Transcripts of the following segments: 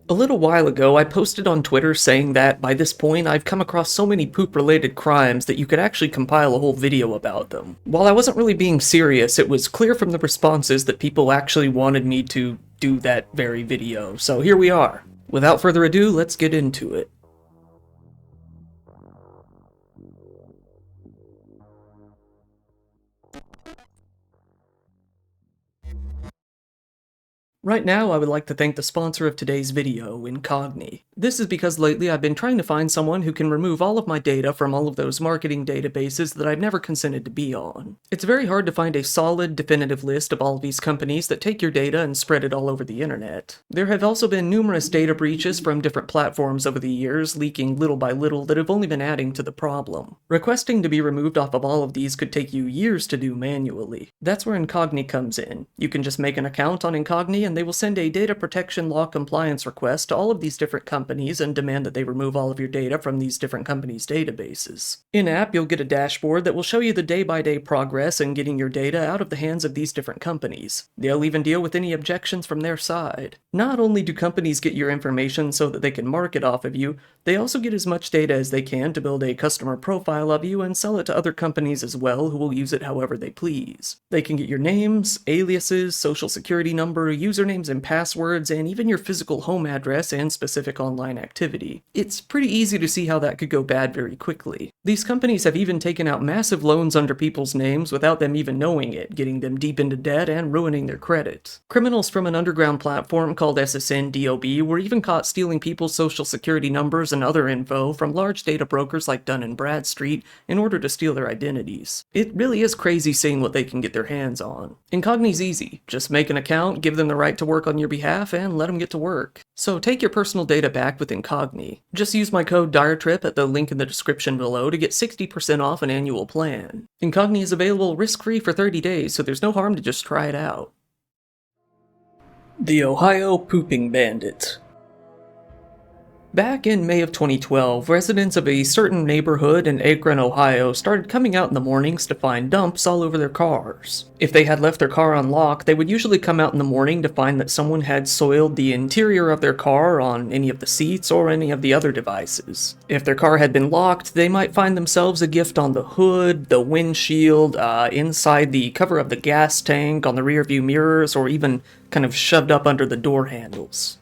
A little while ago, I posted on Twitter saying that, by this point, I've come across so many poop-related crimes that you could actually compile a whole video about them. While I wasn't really being serious, it was clear from the responses that people actually wanted me to do that very video, so here we are. Without further ado, let's get into it. Right now, I would like to thank the sponsor of today's video, Incogni. This is because lately I've been trying to find someone who can remove all of my data from all of those marketing databases that I've never consented to be on. It's very hard to find a solid, definitive list of all of these companies that take your data and spread it all over the internet. There have also been numerous data breaches from different platforms over the years, leaking little by little, that have only been adding to the problem. Requesting to be removed off of all of these could take you years to do manually. That's where Incogni comes in. You can just make an account on Incogni and they will send a data protection law compliance request to all of these different companies and demand that they remove all of your data from these different companies' databases. In-app, you'll get a dashboard that will show you the day-by-day progress in getting your data out of the hands of these different companies. They'll even deal with any objections from their side. Not only do companies get your information so that they can market off of you, they also get as much data as they can to build a customer profile of you and sell it to other companies as well, who will use it however they please. They can get your names, aliases, social security number, usernames and passwords, and even your physical home address and specific online activity. It's pretty easy to see how that could go bad very quickly. These companies have even taken out massive loans under people's names without them even knowing it, getting them deep into debt and ruining their credit. Criminals from an underground platform called SSN-DOB were even caught stealing people's social security numbers and other info from large data brokers like Dun & Bradstreet in order to steal their identities. It really is crazy seeing what they can get their hands on. Incogni's easy. Just make an account, give them the right to work on your behalf, and let them get to work. So take your personal data back with Incogni. Just use my code DIRETRIP at the link in the description below to get 60% off an annual plan. Incogni is available risk-free for 30 days, so there's no harm to just try it out. The Ohio Pooping Bandit. Back in May of 2012, residents of a certain neighborhood in Akron, Ohio started coming out in the mornings to find dumps all over their cars. If they had left their car unlocked, they would usually come out in the morning to find that someone had soiled the interior of their car on any of the seats or any of the other devices. If their car had been locked, they might find themselves a gift on the hood, the windshield, inside the cover of the gas tank, on the rearview mirrors, or even kind of shoved up under the door handles.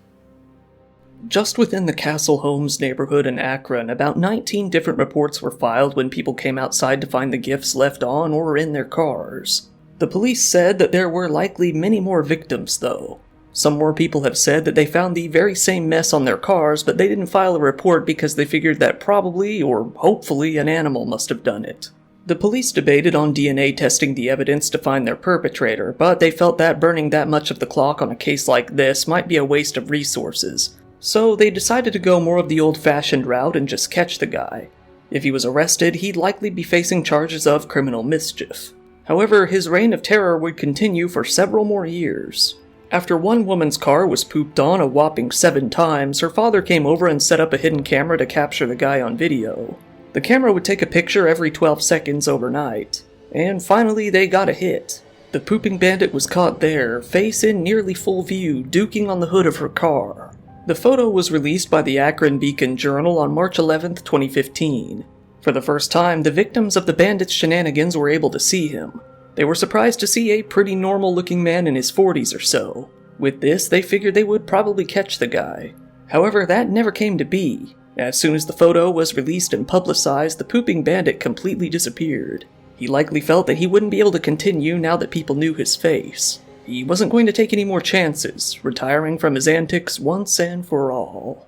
Just within the Castle Homes neighborhood in Akron, about 19 different reports were filed when people came outside to find the gifts left on or in their cars. The police said that there were likely many more victims, though. Some more people have said that they found the very same mess on their cars, but they didn't file a report because they figured that probably, or hopefully, an animal must have done it. The police debated on DNA testing the evidence to find their perpetrator, but they felt that burning that much of the clock on a case like this might be a waste of resources. So they decided to go more of the old-fashioned route and just catch the guy. If he was arrested, he'd likely be facing charges of criminal mischief. However, his reign of terror would continue for several more years. After one woman's car was pooped on a whopping 7 times, her father came over and set up a hidden camera to capture the guy on video. The camera would take a picture every 12 seconds overnight. And finally, they got a hit. The pooping bandit was caught there, face in nearly full view, duking on the hood of her car. The photo was released by the Akron Beacon Journal on March 11, 2015. For the first time, the victims of the bandit's shenanigans were able to see him. They were surprised to see a pretty normal-looking man in his 40s or so. With this, they figured they would probably catch the guy. However, that never came to be. As soon as the photo was released and publicized, the pooping bandit completely disappeared. He likely felt that he wouldn't be able to continue now that people knew his face. He wasn't going to take any more chances, retiring from his antics once and for all.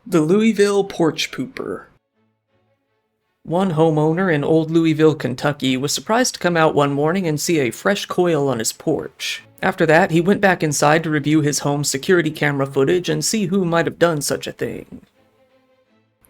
The Louisville Porch Pooper. One homeowner in Old Louisville, Kentucky was surprised to come out one morning and see a fresh coil on his porch. After that, he went back inside to review his home's security camera footage and see who might have done such a thing.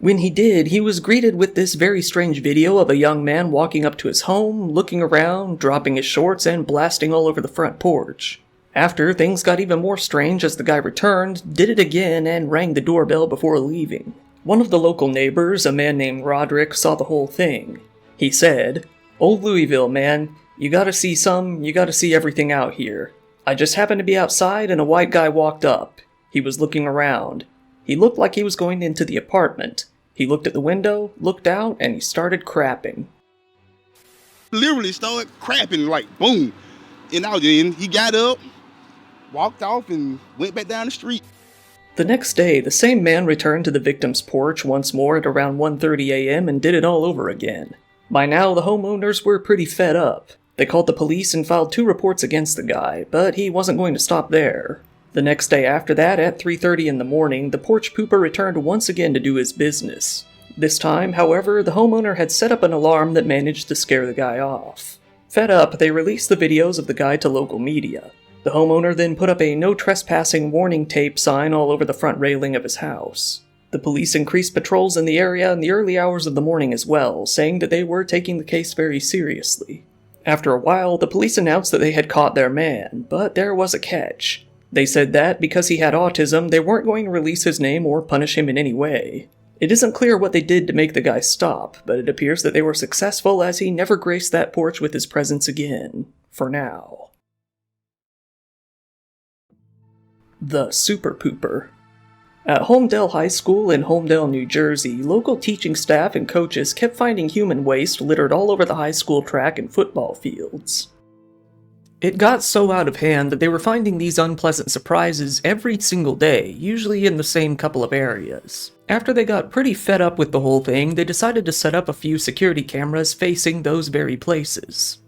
When he did, he was greeted with this very strange video of a young man walking up to his home, looking around, dropping his shorts, and blasting all over the front porch. After, things got even more strange as the guy returned, did it again, and rang the doorbell before leaving. One of the local neighbors, a man named Roderick, saw the whole thing. He said, "Old Louisville, man, you gotta see everything out here. I just happened to be outside and a white guy walked up. He was looking around. He looked like he was going into the apartment. He looked at the window, looked out, and he started crapping. Literally started crapping, like boom. And then he got up, walked off, and went back down the street. The next day, the same man returned to the victim's porch once more at around 1:30 a.m. and did it all over again. By now, the homeowners were pretty fed up. They called the police and filed 2 reports against the guy, but he wasn't going to stop there. The next day after that, at 3:30 in the morning, the porch pooper returned once again to do his business. This time, however, the homeowner had set up an alarm that managed to scare the guy off. Fed up, they released the videos of the guy to local media. The homeowner then put up a no trespassing warning tape sign all over the front railing of his house. The police increased patrols in the area in the early hours of the morning as well, saying that they were taking the case very seriously. After a while, the police announced that they had caught their man, but there was a catch. They said that, because he had autism, they weren't going to release his name or punish him in any way. It isn't clear what they did to make the guy stop, but it appears that they were successful as he never graced that porch with his presence again. For now. The Super Pooper. At Holmdel High School in Holmdel, New Jersey, local teaching staff and coaches kept finding human waste littered all over the high school track and football fields. It got so out of hand that they were finding these unpleasant surprises every single day, usually in the same couple of areas. After they got pretty fed up with the whole thing, they decided to set up a few security cameras facing those very places.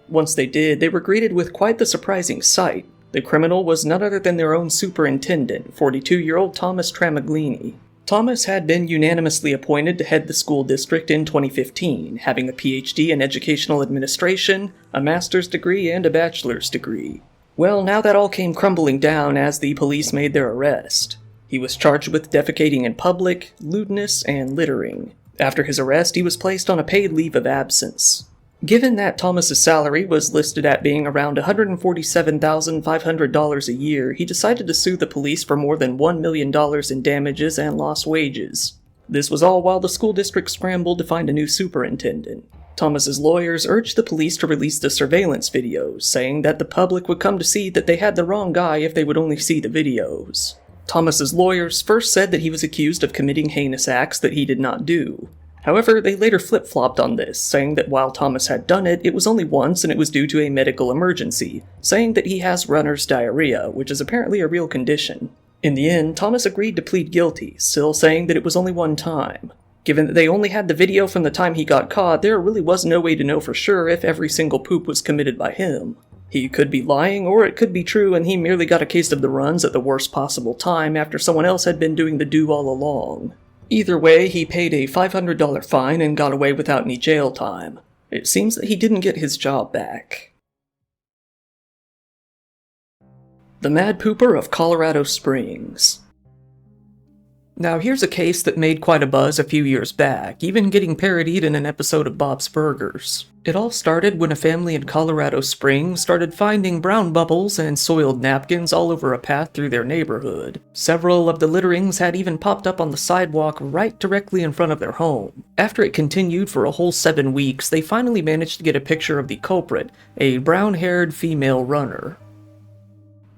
Once they did, they were greeted with quite the surprising sight. The criminal was none other than their own superintendent, 42-year-old Thomas Tramaglini. Thomas had been unanimously appointed to head the school district in 2015, having a PhD in educational administration, a master's degree, and a bachelor's degree. Well, now that all came crumbling down as the police made their arrest. He was charged with defecating in public, lewdness, and littering. After his arrest, he was placed on a paid leave of absence. Given that Thomas's salary was listed at being around $147,500 a year, he decided to sue the police for more than $1 million in damages and lost wages. This was all while the school district scrambled to find a new superintendent. Thomas's lawyers urged the police to release the surveillance videos, saying that the public would come to see that they had the wrong guy if they would only see the videos. Thomas's lawyers first said that he was accused of committing heinous acts that he did not do. However, they later flip-flopped on this, saying that while Thomas had done it, it was only once and it was due to a medical emergency, saying that he has runner's diarrhea, which is apparently a real condition. In the end, Thomas agreed to plead guilty, still saying that it was only one time. Given that they only had the video from the time he got caught, there really was no way to know for sure if every single poop was committed by him. He could be lying, or it could be true and he merely got a case of the runs at the worst possible time after someone else had been doing the do all along. Either way, he paid a $500 fine and got away without any jail time. It seems that he didn't get his job back. The Mad Pooper of Colorado Springs. Now here's a case that made quite a buzz a few years back, even getting parodied in an episode of Bob's Burgers. It all started when a family in Colorado Springs started finding brown bubbles and soiled napkins all over a path through their neighborhood. Several of the litterings had even popped up on the sidewalk right directly in front of their home. After it continued for a whole 7 weeks, they finally managed to get a picture of the culprit, a brown-haired female runner.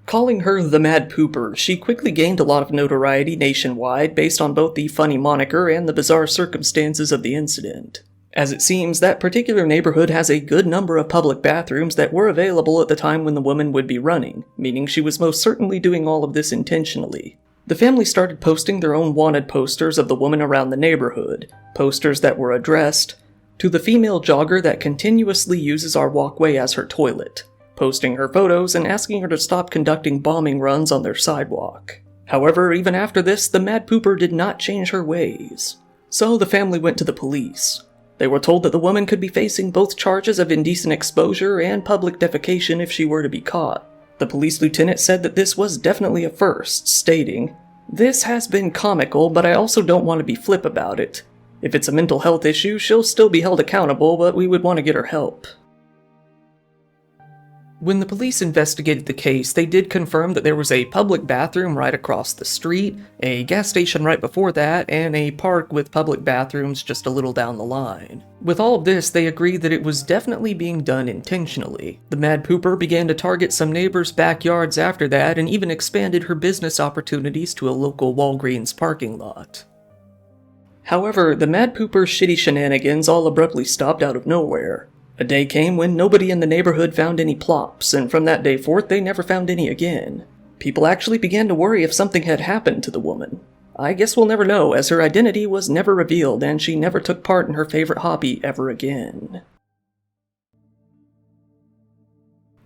Calling her the Mad Pooper, she quickly gained a lot of notoriety nationwide based on both the funny moniker and the bizarre circumstances of the incident. As it seems, that particular neighborhood has a good number of public bathrooms that were available at the time when the woman would be running, meaning she was most certainly doing all of this intentionally. The family started posting their own wanted posters of the woman around the neighborhood, posters that were addressed to the female jogger that continuously uses our walkway as her toilet, posting her photos and asking her to stop conducting bombing runs on their sidewalk. However, even after this, the Mad Pooper did not change her ways. So the family went to the police. They were told that the woman could be facing both charges of indecent exposure and public defecation if she were to be caught. The police lieutenant said that this was definitely a first, stating, "This has been comical, but I also don't want to be flip about it. If it's a mental health issue, she'll still be held accountable, but we would want to get her help." When the police investigated the case, they did confirm that there was a public bathroom right across the street, a gas station right before that, and a park with public bathrooms just a little down the line. With all of this, they agreed that it was definitely being done intentionally. The Mad Pooper began to target some neighbors' backyards after that, and even expanded her business opportunities to a local Walgreens parking lot. However, the Mad Pooper's shitty shenanigans all abruptly stopped out of nowhere. A day came when nobody in the neighborhood found any plops, and from that day forth they never found any again. People actually began to worry if something had happened to the woman. I guess we'll never know, as her identity was never revealed and she never took part in her favorite hobby ever again.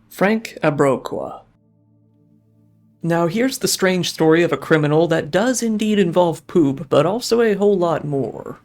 Frank Abrokwa. Now here's the strange story of a criminal that does indeed involve poop, but also a whole lot more.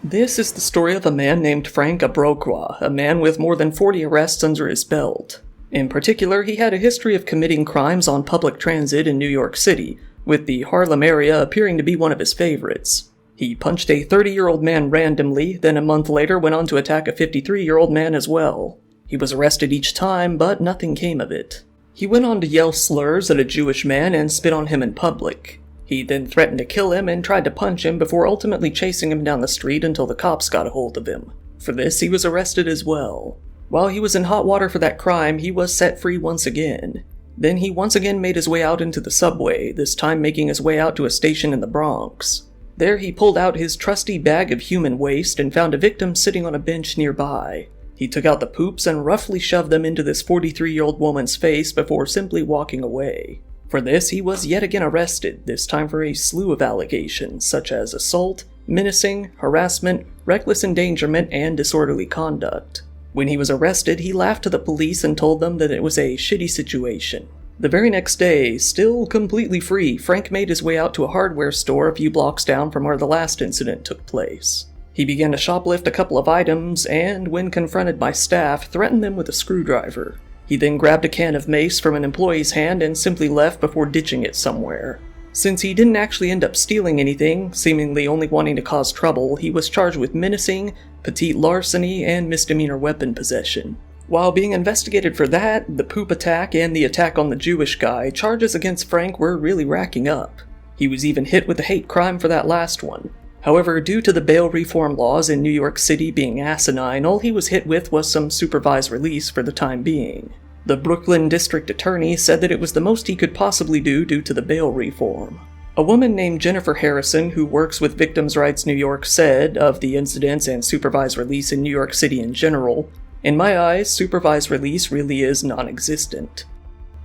This is the story of a man named Frank Abrokwa, a man with more than 40 arrests under his belt. In particular, he had a history of committing crimes on public transit in New York City, with the Harlem area appearing to be one of his favorites. He punched a 30-year-old man randomly, then a month later went on to attack a 53-year-old man as well. He was arrested each time, but nothing came of it. He went on to yell slurs at a Jewish man and spit on him in public. He then threatened to kill him and tried to punch him before ultimately chasing him down the street until the cops got a hold of him. For this, he was arrested as well. While he was in hot water for that crime, he was set free once again. Then he once again made his way out into the subway, this time making his way out to a station in the Bronx. There he pulled out his trusty bag of human waste and found a victim sitting on a bench nearby. He took out the poops and roughly shoved them into this 43-year-old woman's face before simply walking away. For this, he was yet again arrested, this time for a slew of allegations, such as assault, menacing, harassment, reckless endangerment, and disorderly conduct. When he was arrested, he laughed to the police and told them that it was a shitty situation. The very next day, still completely free, Frank made his way out to a hardware store a few blocks down from where the last incident took place. He began to shoplift a couple of items, and when confronted by staff, threatened them with a screwdriver. He then grabbed a can of mace from an employee's hand and simply left before ditching it somewhere. Since he didn't actually end up stealing anything, seemingly only wanting to cause trouble, he was charged with menacing, petite larceny, and misdemeanor weapon possession. While being investigated for that, the poop attack, and the attack on the Jewish guy, charges against Frank were really racking up. He was even hit with a hate crime for that last one. However, due to the bail reform laws in New York City being asinine, all he was hit with was some supervised release for the time being. The Brooklyn district attorney said that it was the most he could possibly do due to the bail reform. A woman named Jennifer Harrison, who works with Victims' Rights New York, said of the incidents and supervised release in New York City in general, "In my eyes, supervised release really is non-existent."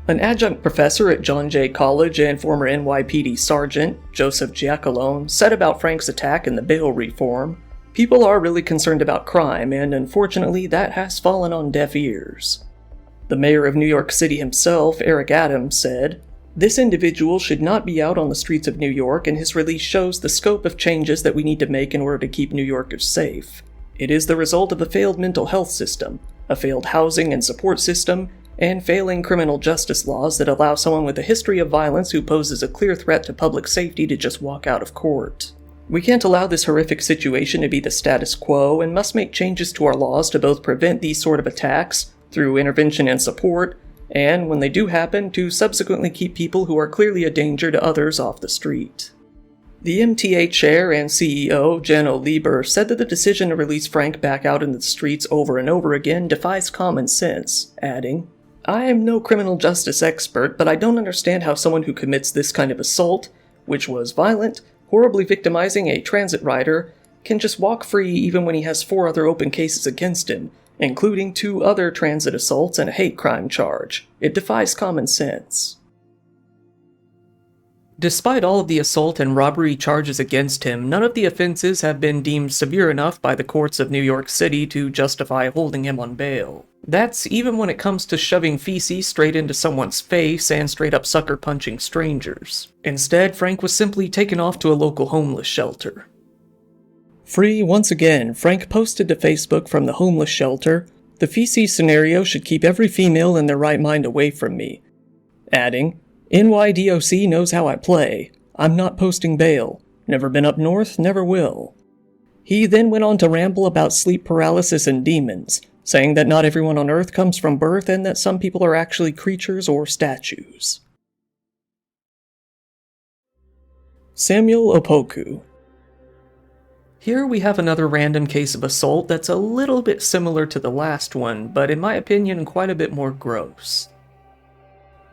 An adjunct professor at John Jay College and former NYPD Sergeant, Joseph Giacalone, said about Frank's attack and the bail reform, "People are really concerned about crime, and unfortunately that has fallen on deaf ears." The mayor of New York City himself, Eric Adams, said, "This individual should not be out on the streets of New York, and his release shows the scope of changes that we need to make in order to keep New Yorkers safe. It is the result of a failed mental health system, a failed housing and support system, and failing criminal justice laws that allow someone with a history of violence who poses a clear threat to public safety to just walk out of court. We can't allow this horrific situation to be the status quo and must make changes to our laws to both prevent these sort of attacks through intervention and support, and when they do happen, to subsequently keep people who are clearly a danger to others off the street." The MTA chair and CEO, Jen O'Lieber, said that the decision to release Frank back out into the streets over and over again defies common sense, adding, "I am no criminal justice expert, but I don't understand how someone who commits this kind of assault, which was violent, horribly victimizing a transit rider, can just walk free even when he has 4 other open cases against him, including 2 other transit assaults and a hate crime charge. It defies common sense." Despite all of the assault and robbery charges against him, none of the offenses have been deemed severe enough by the courts of New York City to justify holding him on bail. That's even when it comes to shoving feces straight into someone's face and straight up sucker punching strangers. Instead, Frank was simply taken off to a local homeless shelter. Free once again, Frank posted to Facebook from the homeless shelter, "The feces scenario should keep every female in their right mind away from me," adding, "NYDOC knows how I play. I'm not posting bail. Never been up north, never will." He then went on to ramble about sleep paralysis and demons, saying that not everyone on Earth comes from birth and that some people are actually creatures or statues. Samuel Opoku. Here we have another random case of assault that's a little bit similar to the last one, but in my opinion quite a bit more gross.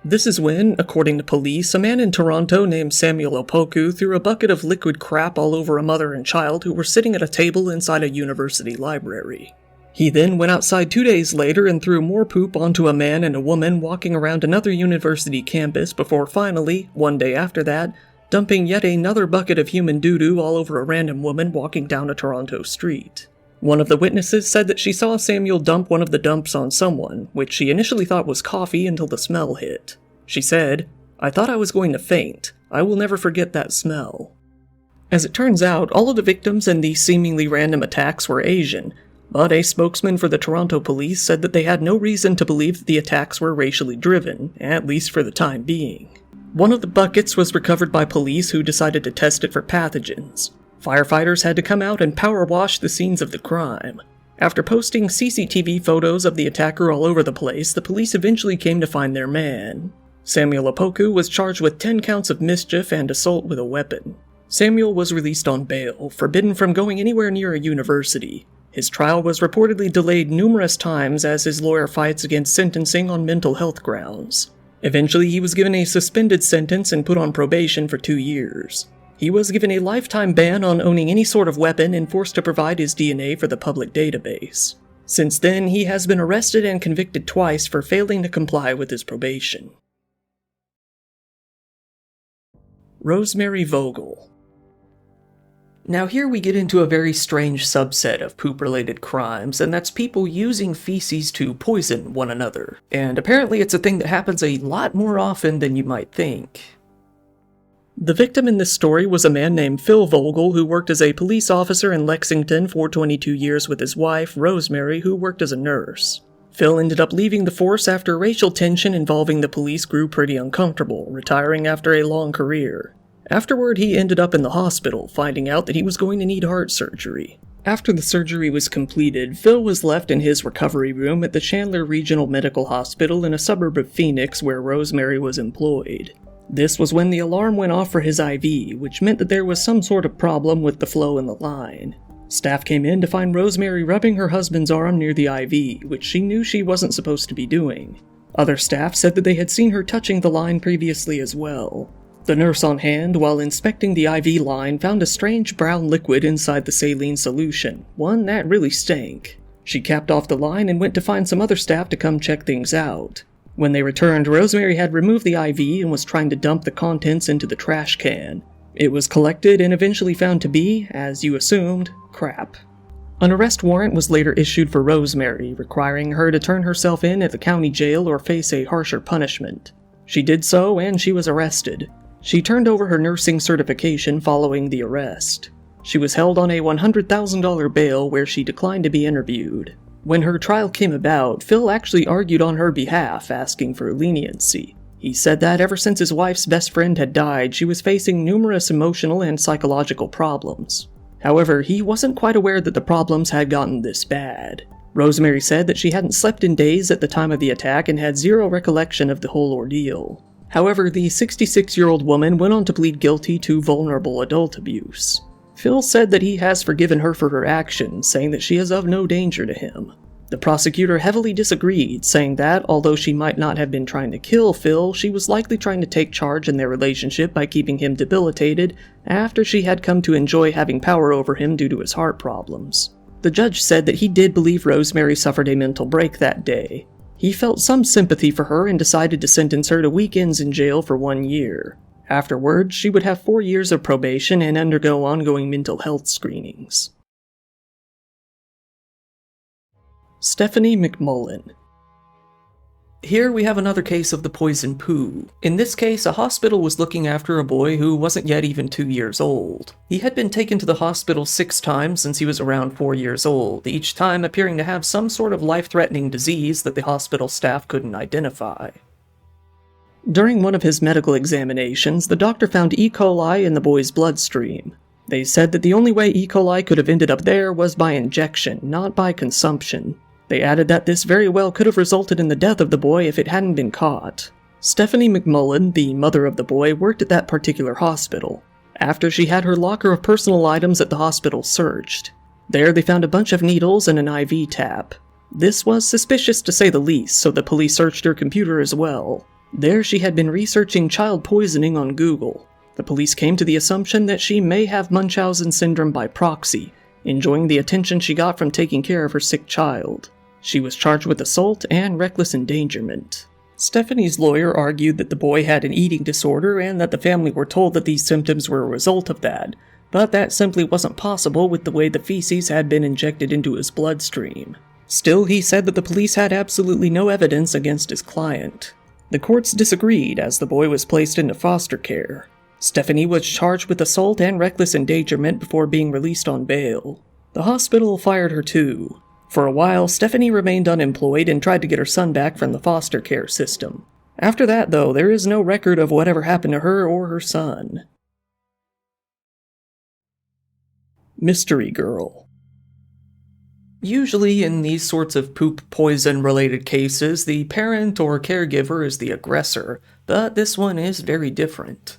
This is when, according to police, a man in Toronto named Samuel Opoku threw a bucket of liquid crap all over a mother and child who were sitting at a table inside a university library. He then went outside 2 days later and threw more poop onto a man and a woman walking around another university campus before finally, 1 day after that, dumping yet another bucket of human doo-doo all over a random woman walking down a Toronto street. One of the witnesses said that she saw Samuel dump one of the dumps on someone, which she initially thought was coffee until the smell hit. She said, "I thought I was going to faint. I will never forget that smell." As it turns out, all of the victims in these seemingly random attacks were Asian, but a spokesman for the Toronto police said that they had no reason to believe that the attacks were racially driven, at least for the time being. One of the buckets was recovered by police who decided to test it for pathogens. Firefighters had to come out and power wash the scenes of the crime. After posting CCTV photos of the attacker all over the place, the police eventually came to find their man. Samuel Opoku was charged with 10 counts of mischief and assault with a weapon. Samuel was released on bail, forbidden from going anywhere near a university. His trial was reportedly delayed numerous times as his lawyer fights against sentencing on mental health grounds. Eventually, he was given a suspended sentence and put on probation for 2 years. He was given a lifetime ban on owning any sort of weapon and forced to provide his DNA for the public database. Since then, he has been arrested and convicted twice for failing to comply with his probation. Rosemary Vogel. Now here we get into a very strange subset of poop-related crimes, and that's people using feces to poison one another. And apparently it's a thing that happens a lot more often than you might think. The victim in this story was a man named Phil Vogel, who worked as a police officer in Lexington for 22 years with his wife, Rosemary, who worked as a nurse. Phil ended up leaving the force after racial tension involving the police grew pretty uncomfortable, retiring after a long career. Afterward, he ended up in the hospital, finding out that he was going to need heart surgery. After the surgery was completed, Phil was left in his recovery room at the Chandler Regional Medical Hospital in a suburb of Phoenix where Rosemary was employed. This was when the alarm went off for his IV, which meant that there was some sort of problem with the flow in the line. Staff came in to find Rosemary rubbing her husband's arm near the IV, which she knew she wasn't supposed to be doing. Other staff said that they had seen her touching the line previously as well. The nurse on hand, while inspecting the IV line, found a strange brown liquid inside the saline solution, one that really stank. She capped off the line and went to find some other staff to come check things out. When they returned, Rosemary had removed the IV and was trying to dump the contents into the trash can. It was collected and eventually found to be, as you assumed, crap. An arrest warrant was later issued for Rosemary, requiring her to turn herself in at the county jail or face a harsher punishment. She did so, and she was arrested. She turned over her nursing certification following the arrest. She was held on a $100,000 bail where she declined to be interviewed. When her trial came about, Phil actually argued on her behalf, asking for leniency. He said that ever since his wife's best friend had died, she was facing numerous emotional and psychological problems. However, he wasn't quite aware that the problems had gotten this bad. Rosemary said that she hadn't slept in days at the time of the attack and had zero recollection of the whole ordeal. However, the 66-year-old woman went on to plead guilty to vulnerable adult abuse. Phil said that he has forgiven her for her actions, saying that she is of no danger to him. The prosecutor heavily disagreed, saying that, although she might not have been trying to kill Phil, she was likely trying to take charge in their relationship by keeping him debilitated after she had come to enjoy having power over him due to his heart problems. The judge said that he did believe Rosemary suffered a mental break that day. He felt some sympathy for her and decided to sentence her to weekends in jail for 1 year. Afterwards, she would have 4 years of probation and undergo ongoing mental health screenings. Tiffany McMullen. Here we have another case of the poison poo. In this case, a hospital was looking after a boy who wasn't yet even 2 years old. He had been taken to the hospital 6 times since he was around 4 years old, each time appearing to have some sort of life-threatening disease that the hospital staff couldn't identify. During one of his medical examinations, the doctor found E. coli in the boy's bloodstream. They said that the only way E. coli could have ended up there was by injection, not by consumption. They added that this very well could have resulted in the death of the boy if it hadn't been caught. Stephanie McMullen, the mother of the boy, worked at that particular hospital. After she had her locker of personal items at the hospital searched, there they found a bunch of needles and an IV tap. This was suspicious to say the least, so the police searched her computer as well. There she had been researching child poisoning on Google. The police came to the assumption that she may have Munchausen syndrome by proxy, enjoying the attention she got from taking care of her sick child. She was charged with assault and reckless endangerment. Stephanie's lawyer argued that the boy had an eating disorder and that the family were told that these symptoms were a result of that, but that simply wasn't possible with the way the feces had been injected into his bloodstream. Still, he said that the police had absolutely no evidence against his client. The courts disagreed as the boy was placed into foster care. Stephanie was charged with assault and reckless endangerment before being released on bail. The hospital fired her too. For a while, Stephanie remained unemployed and tried to get her son back from the foster care system. After that, though, there is no record of whatever happened to her or her son. Mystery Girl. Usually in these sorts of poop poison related cases, the parent or caregiver is the aggressor, but this one is very different.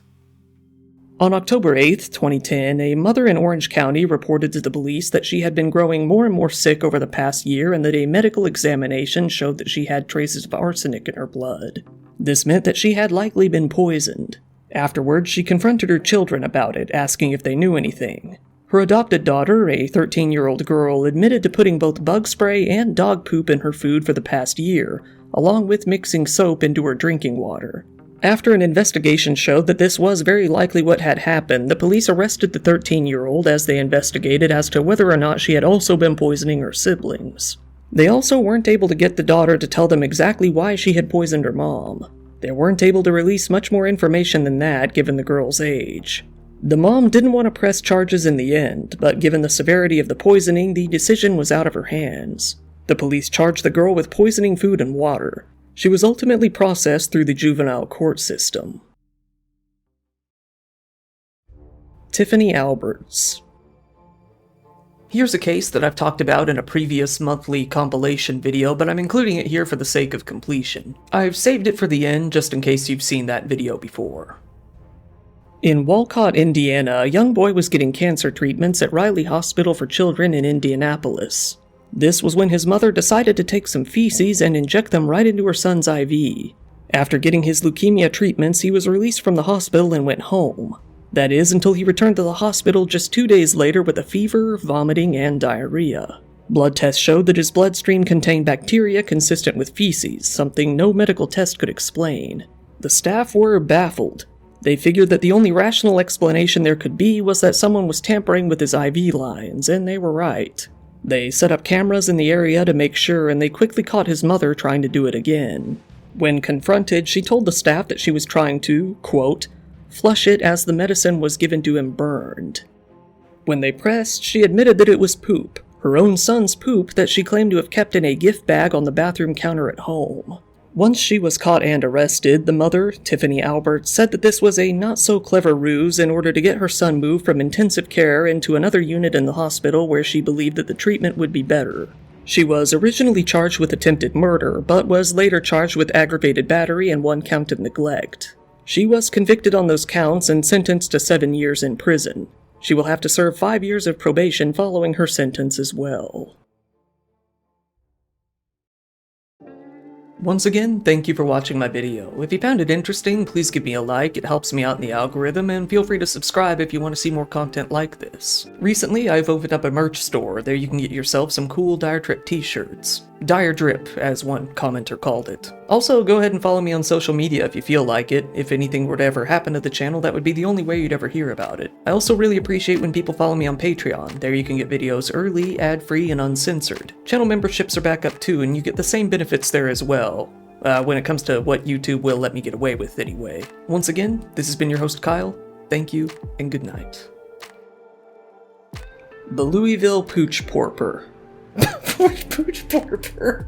On October 8, 2010, a mother in Orange County reported to the police that she had been growing more and more sick over the past year and that a medical examination showed that she had traces of arsenic in her blood. This meant that she had likely been poisoned. Afterwards, she confronted her children about it, asking if they knew anything. Her adopted daughter, a 13-year-old girl, admitted to putting both bug spray and dog poop in her food for the past year, along with mixing soap into her drinking water. After an investigation showed that this was very likely what had happened, the police arrested the 13-year-old as they investigated as to whether or not she had also been poisoning her siblings. They also weren't able to get the daughter to tell them exactly why she had poisoned her mom. They weren't able to release much more information than that given the girl's age. The mom didn't want to press charges in the end, but given the severity of the poisoning, the decision was out of her hands. The police charged the girl with poisoning food and water. She was ultimately processed through the juvenile court system. Tiffany Alberts. Here's a case that I've talked about in a previous monthly compilation video, but I'm including it here for the sake of completion. I've saved it for the end just in case you've seen that video before. In Walcott, Indiana, a young boy was getting cancer treatments at Riley Hospital for Children in Indianapolis. This was when his mother decided to take some feces and inject them right into her son's IV. After getting his leukemia treatments, he was released from the hospital and went home. That is, until he returned to the hospital just 2 days later with a fever, vomiting, and diarrhea. Blood tests showed that his bloodstream contained bacteria consistent with feces, something no medical test could explain. The staff were baffled. They figured that the only rational explanation there could be was that someone was tampering with his IV lines, and they were right. They set up cameras in the area to make sure, and they quickly caught his mother trying to do it again. When confronted, she told the staff that she was trying to, quote, flush it as the medicine was given to him burned. When they pressed, she admitted that it was poop, her own son's poop that she claimed to have kept in a gift bag on the bathroom counter at home. Once she was caught and arrested, the mother, Tiffany Alberts, said that this was a not-so-clever ruse in order to get her son moved from intensive care into another unit in the hospital where she believed that the treatment would be better. She was originally charged with attempted murder, but was later charged with aggravated battery and 1 count of neglect. She was convicted on those counts and sentenced to 7 years in prison. She will have to serve 5 years of probation following her sentence as well. Once again, thank you for watching my video. If you found it interesting, please give me a like, it helps me out in the algorithm, and feel free to subscribe if you want to see more content like this. Recently, I've opened up a merch store. There you can get yourself some cool Dire Trip t-shirts. Dire Drip, as one commenter called it. Also, go ahead and follow me on social media if you feel like it. If anything were to ever happen to the channel, that would be the only way you'd ever hear about it. I also really appreciate when people follow me on Patreon. There you can get videos early, ad-free, and uncensored. Channel memberships are back up too, and you get the same benefits there as well. When it comes to what YouTube will let me get away with anyway. Once again, this has been your host Kyle. Thank you, and good night. The Louisville Pooch Porper. Pooch Porper.